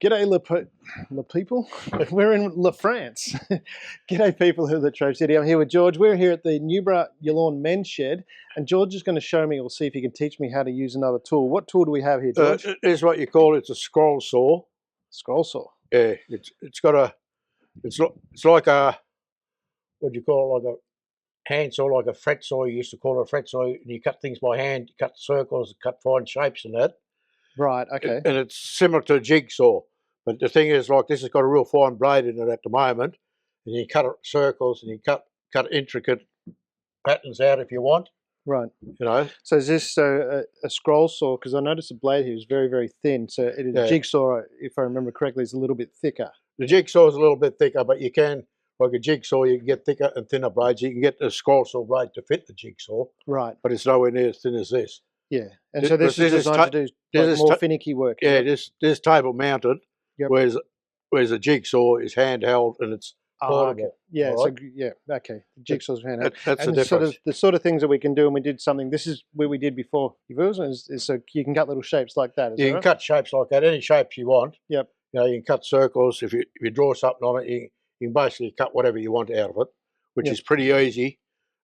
G'day, Le people. We're in La France. G'day, people who are the Trove City. I'm here with George. We're here at the Newborough Yallourn men's shed, and George is going to show me, or see if he can teach me how to use another tool. What tool do we have here, George? It is what you call it's a scroll saw. Scroll saw. Yeah, it's got a it's like a, what do you call it, like a hand saw, like a fret saw. You used to call it a fret saw, and you cut things by hand. You cut circles, cut fine shapes, and that. Right. Okay. And it's similar to a jigsaw, but the thing is, like, this has got a real fine blade in it at the moment, and you cut circles and you cut intricate patterns out if you want. Right. You know. So is this a scroll saw? Because I noticed the blade here is very, very thin. So it is a jigsaw, if I remember correctly, is a little bit thicker. The jigsaw is a little bit thicker, but you can, like a jigsaw, you can get thicker and thinner blades. You can get the scroll saw blade to fit the jigsaw. Right. But it's nowhere near as thin as this. Yeah. And so this is designed to do more finicky work. Yeah, this table mounted, yep. whereas a jigsaw is handheld and it's portable. Okay. Yeah, right? so yeah, okay. The jigsaw's handheld. That's the difference. The sort of things that we can do, and we did something. This is where we did before. Is so you can cut little shapes like that. You can cut shapes like that, any shapes you want. Yep. You know, you can cut circles. If you draw something on it, you can basically cut whatever you want out of it, which is pretty easy.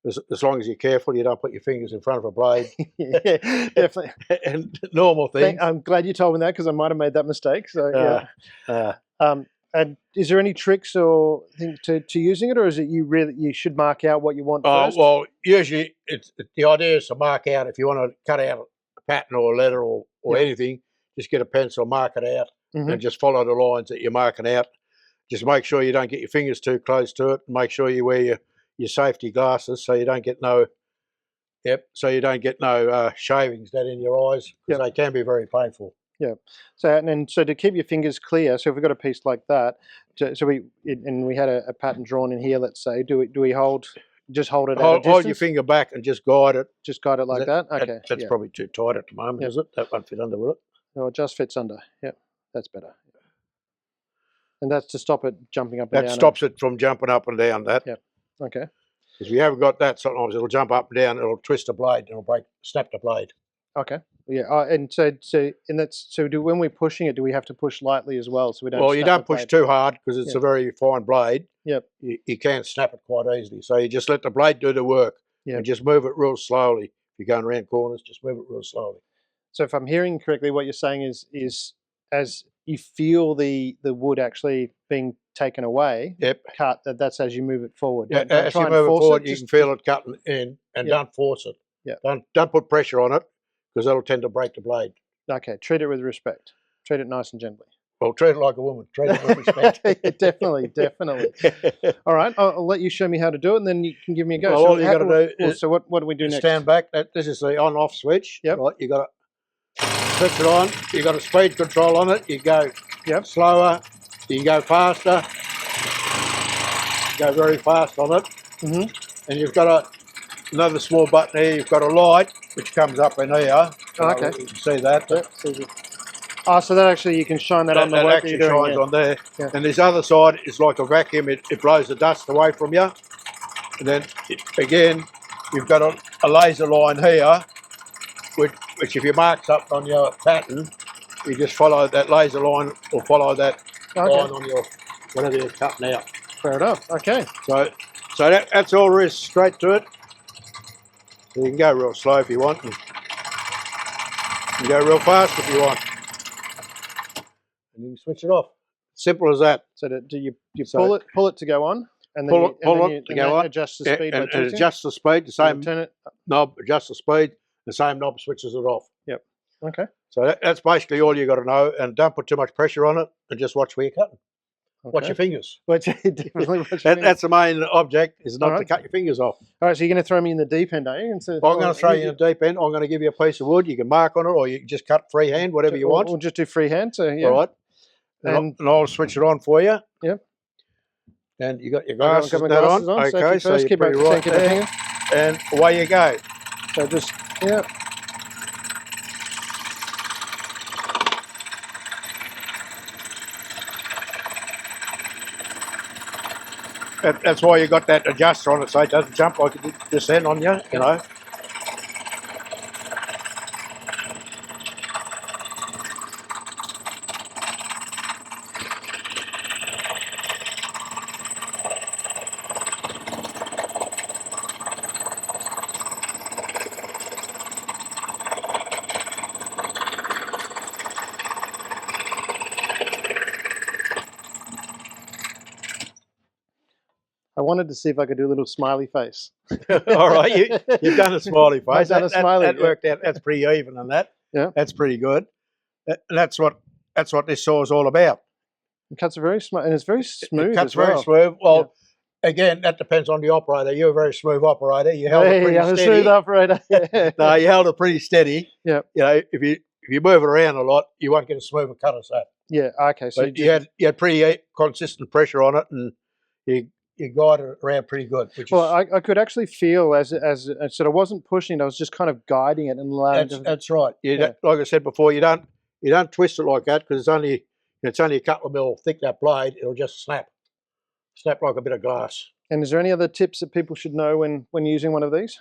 As long as you're careful, you don't put your fingers in front of a blade. Yeah, definitely. And normal thing. I'm glad you told me that, because I might have made that mistake. So yeah. And is there any tricks or things to using it, or is it you should mark out what you want first? Well, usually the idea is to mark out. If you want to cut out a pattern or a letter or anything, just get a pencil, mark it out, and just follow the lines that you're marking out. Just make sure you don't get your fingers too close to it. Make sure you wear your safety glasses so you don't get no shavings down in your eyes, because they can be very painful. Yeah. So to keep your fingers clear, so if we've got a piece like that, so we had a pattern drawn in here, let's say, do we hold it at a distance? Hold your finger back and just guide it. Just guide it like that? Okay. That's probably too tight at the moment, is it? That won't fit under, will it? No, it just fits under. Yep, that's better. And that's to stop it jumping up and down. That stops it from jumping up and down, that. Yep. Okay. If you haven't got that, sometimes it'll jump up and down, it'll twist the blade, it'll snap the blade. Okay. Yeah. And when we're pushing it, do we have to push lightly as well, so we don't? Well, you don't push too hard, because it's a very fine blade. Yep. You can't snap it quite easily, so you just let the blade do the work. Yep. And just move it real slowly. If you're going around corners, just move it real slowly. So if I'm hearing correctly, what you're saying is as you feel the wood actually being taken away, cut, that's as you move it forward. Yeah, as you move it forward, you can feel it cutting in, and don't force it. Yeah. Don't put pressure on it, because that'll tend to break the blade. Okay, treat it with respect. Treat it nice and gently. Well, treat it like a woman. Treat it with respect. Definitely. All right, I'll let you show me how to do it, and then you can give me a go. Well, all you got to do is... So what do we do next? Stand back. This is the on-off switch. Yep. Right, you got to switch it on. You got a speed control on it. You go slower. You can go faster. Go very fast on it. And you've got another small button here. You've got a light which comes up in here. Okay. You can see that. So that actually, you can shine that on the work that you're doing. Shines on there. Yeah. And this other side is like a vacuum. It blows the dust away from you. And then again, you've got a laser line here, which if you mark something on your pattern, you just follow that laser line, or follow that line on your whatever you're cutting out. Fair enough. Okay. So that's all there is, straight to it. So you can go real slow if you want, and you can go real fast if you want, and you can switch it off. Simple as that. So do you pull it to go on, and then pull it to go on, adjust the speed, and adjust the speed. The same turn it knob, adjust the speed. The same knob switches it off. Yep. Okay. So that's basically all you got to know, and don't put too much pressure on it, and just watch where you're cutting. Okay. Watch your fingers. Definitely watch your fingers. That's the main object, is not to cut your fingers off. All right, so you're going to throw me in the deep end, are you? I'm going to throw you in the deep end. I'm going to give you a piece of wood. You can mark on it, or you can just cut freehand, whatever you want. We'll just do freehand. So yeah. All right. And I'll switch it on for you. Yep. And you got your glasses on. Okay, so you're pretty right there. And away you go. So just, That's why you got that adjuster on it, so it doesn't jump like it did just then on you, you know. I wanted to see if I could do a little smiley face. All right, you've done a smiley face. I've done a smiley. That worked out. That's pretty even on that. Yeah. That's pretty good. And that's what this saw is all about. It cuts very smooth, and it's very smooth. It cuts as well. very smooth. Well, again, that depends on the operator. You're a very smooth operator. You held it pretty I'm a steady. smooth operator. No, you held it pretty steady. Yeah. You know, if you move it around a lot, you won't get a smoother cut as that. Yeah. Okay. So But you had pretty consistent pressure on it, and you guided it around pretty good. I could actually feel as I wasn't pushing it, I was just kind of guiding it and allowing. That's right. Like I said before, you don't twist it like that because it's only a couple of mil thick, that blade. It'll just snap like a bit of glass. And is there any other tips that people should know when using one of these?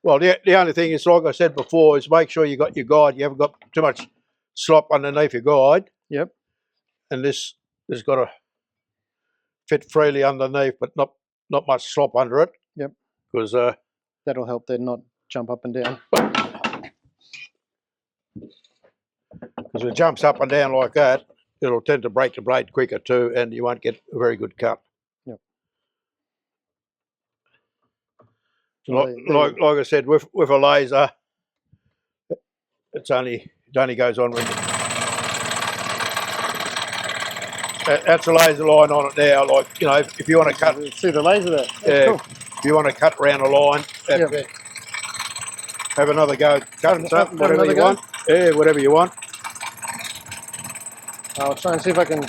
Well, the only thing is, like I said before, is make sure you got your guide. You haven't got too much slop underneath your guide. Yep. And this has got to fit freely underneath, but not much slop under it. Yep. Because that'll help them not jump up and down. Because if it jumps up and down like that, it'll tend to break the blade quicker too, and you won't get a very good cut. Yep. Like I said, with a laser, it only goes on with. That's a laser line on it now. Like, you know, if you want to cut, see the laser there. Yeah. Cool. If you want to cut around a line, that's it. Have another go, cutting something, whatever you want. Yeah, whatever you want. I'll try and see if I can.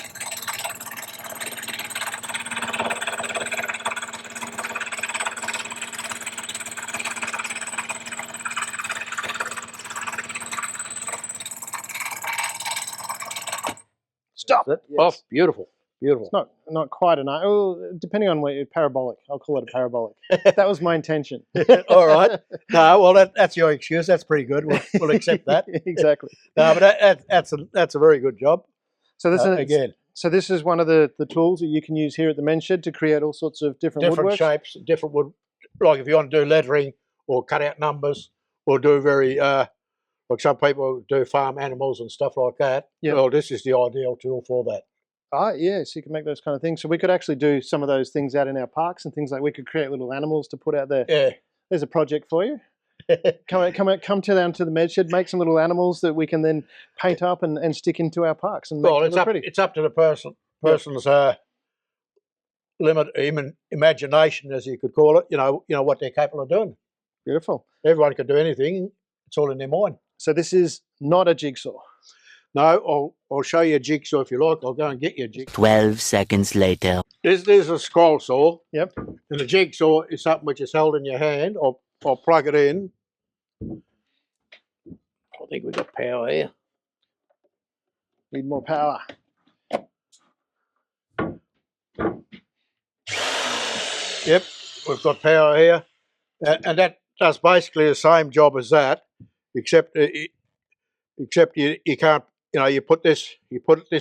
Stop. Yes. Yes. Oh, beautiful. Beautiful. It's not quite an depending on where parabolic. I'll call it a parabolic. That was my intention. All right. No, well that's your excuse. That's pretty good. We'll accept that. Exactly. No, but that's a very good job. So this is again. So this is one of the tools that you can use here at the men's shed to create all sorts of different woodworks? Shapes, different wood. Like if you want to do lettering or cut out numbers, or do very like some people do farm animals and stuff like that. Yep. Well, this is the ideal tool for that. Ah, yeah, so you can make those kind of things. So we could actually do some of those things out in our parks and things like we could create little animals to put out there. Yeah. There's a project for you. Come down to the med shed, make some little animals that we can then paint up and stick into our parks and make them look pretty. It's up to the person's imagination, as you could call it. You know what they're capable of doing. Beautiful. Everyone can do anything. It's all in their mind. So this is not a jigsaw. No, I'll show you a jigsaw if you like. I'll go and get you a jigsaw. 12 seconds later. There's a scroll saw. Yep. And the jigsaw is something which is held in your hand. I'll plug it in. I think we've got power here. Need more power. Yep, we've got power here. And that does basically the same job as that, except you can't, you put this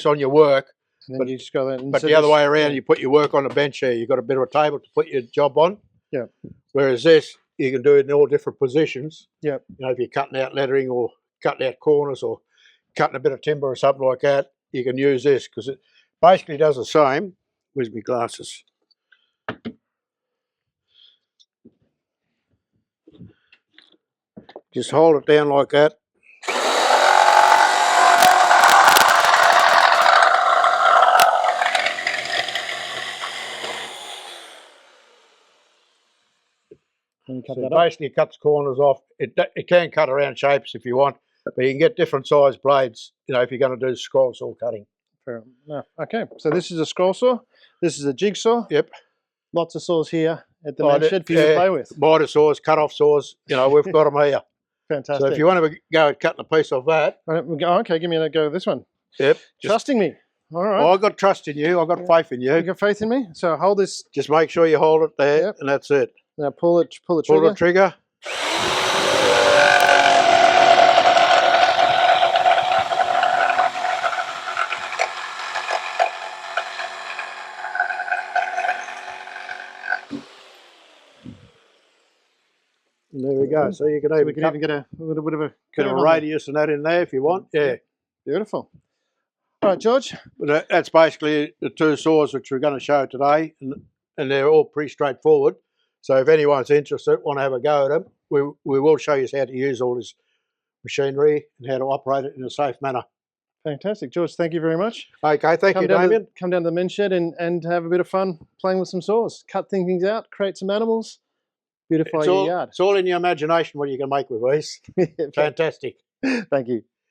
on your work. And then you just go there. But the other way around, you put your work on a bench here. You've got a bit of a table to put your job on. Yeah. Whereas this, you can do it in all different positions. Yeah. If you're cutting out lettering or cutting out corners or cutting a bit of timber or something like that, you can use this because it basically does the same. Where's my glasses? Just hold it down like that. So it basically cuts corners off. It can cut around shapes if you want, but you can get different size blades, if you're going to do scroll saw cutting. Fair enough. Okay, so this is a scroll saw. This is a jigsaw. Yep. Lots of saws here at the men's shed for you to play with. Miter saws, cut-off saws, we've got them here. Fantastic. So if you want to go and cut a piece of that. Okay, give me a go with this one. Yep. Trusting me. All right. I've got trust in you. I've got faith in you. You got faith in me? So hold this. Just make sure you hold it there, and that's it. Now pull the trigger. Pull the trigger. And there we go. So you can even get a little bit of a radius and that in there if you want. Yeah. Beautiful. All right, George. But that's basically the two saws which we're going to show today. And and they're all pretty straightforward. So if anyone's interested, want to have a go at them, we will show you how to use all this machinery and how to operate it in a safe manner. Fantastic. George, thank you very much. Okay, thank you, Damien. Come down to the men's shed and have a bit of fun playing with some saws. Cut things out, create some animals, beautify your yard. It's all in your imagination what you can make with these. Fantastic. Thank you.